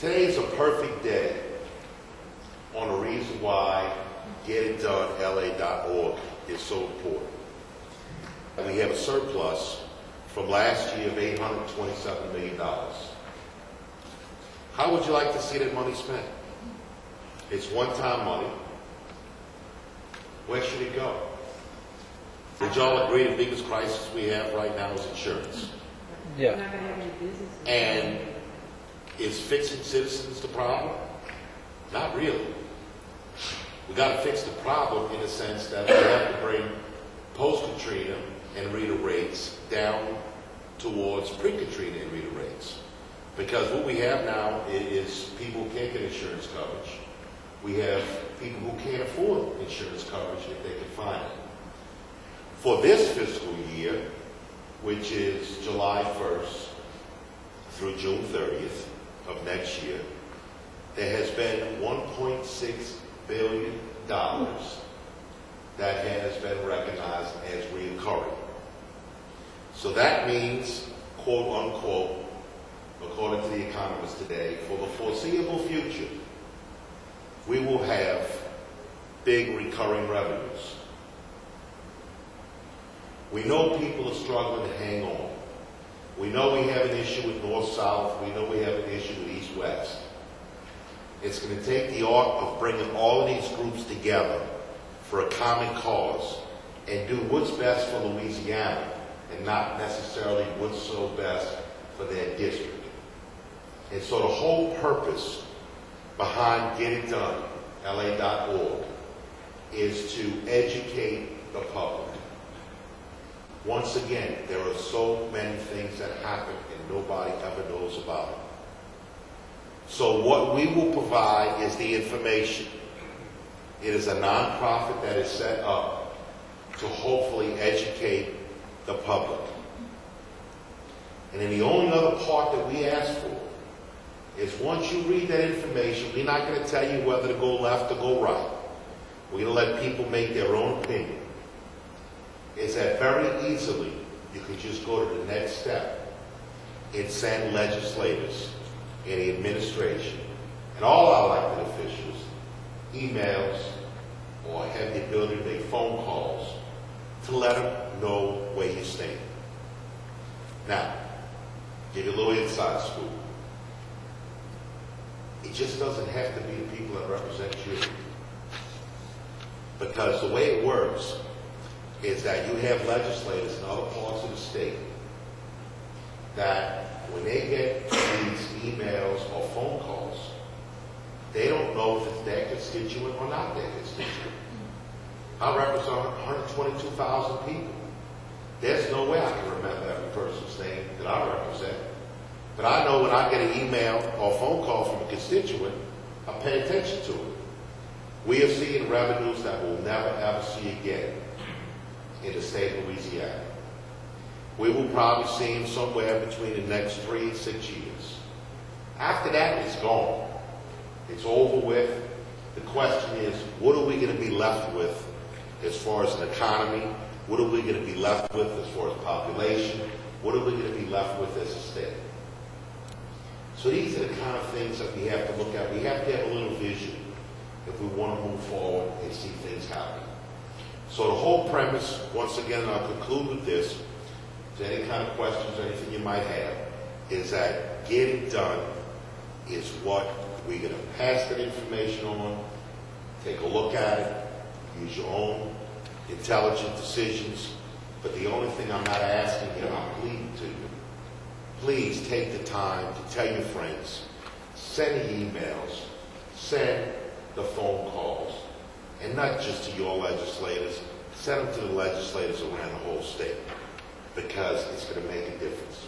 Today is a perfect day on the reason why GetItDoneLA.org is so important. And we have a surplus from last year of $827 million. How would you like to see that money spent? It's one-time money. Where should it go? Would y'all agree the biggest crisis we have right now is insurance? Yeah. And is fixing citizens the problem? Not really. We got to fix the problem in the sense that we have to bring post-Katrina and Rita rates down towards pre-Katrina and Rita rates. Because what we have now is people who can't get insurance coverage. We have people who can't afford insurance coverage if they can find it. For this fiscal year, which is July 1st through June 30th of next year, there has been $1.6 billion that has been recognized as recurring. So that means, quote unquote, according to the economists today, for the foreseeable future, we will have big recurring revenues. We know people are struggling to hang on. We know we have an issue with North-South. We know we have an issue with East-West. It's going to take the art of bringing all of these groups together for a common cause and do what's best for Louisiana and not necessarily what's so best for their district. And so the whole purpose behind GetItDoneLA.org is to educate the public. Once again, there are so many things that happen and nobody ever knows about it. So what we will provide is the information. It is a nonprofit that is set up to hopefully educate the public. And then the only other part that we ask for is once you read that information, we're not going to tell you whether to go left or go right. We're going to let people make their own opinion. Is that very easily you can just go to the next step and send legislators and the administration and all our elected officials emails or have the ability to make phone calls to let them know where you stand. Now, give you a little inside scoop. It just doesn't have to be the people that represent you. Because the way it works is that you have legislators in other parts of the state that when they get these emails or phone calls, they don't know if it's their constituent or not their constituent. I represent 122,000 people. There's no way I can remember every person's name that I represent. But I know when I get an email or phone call from a constituent, I pay attention to it. We are seeing revenues that we'll never ever see again in the state of Louisiana. We will probably see them somewhere between the next 3 and 6 years. After that, it's gone. It's over with. The question is, what are we going to be left with as far as an economy? What are we going to be left with as far as population? What are we going to be left with as a state? So these are the kind of things that we have to look at. We have to have a little vision if we want to move forward and see things happen. So the whole premise, once again, and I'll conclude with this, to any kind of questions or anything you might have, is that Get It Done is what we're going to pass that information on, take a look at it, use your own intelligent decisions. But the only thing I'm not asking you, I'm pleading to you, please take the time to tell your friends, send the emails, send the phone calls, and not just to your legislators, send them to the legislators around the whole state, because it's going to make a difference.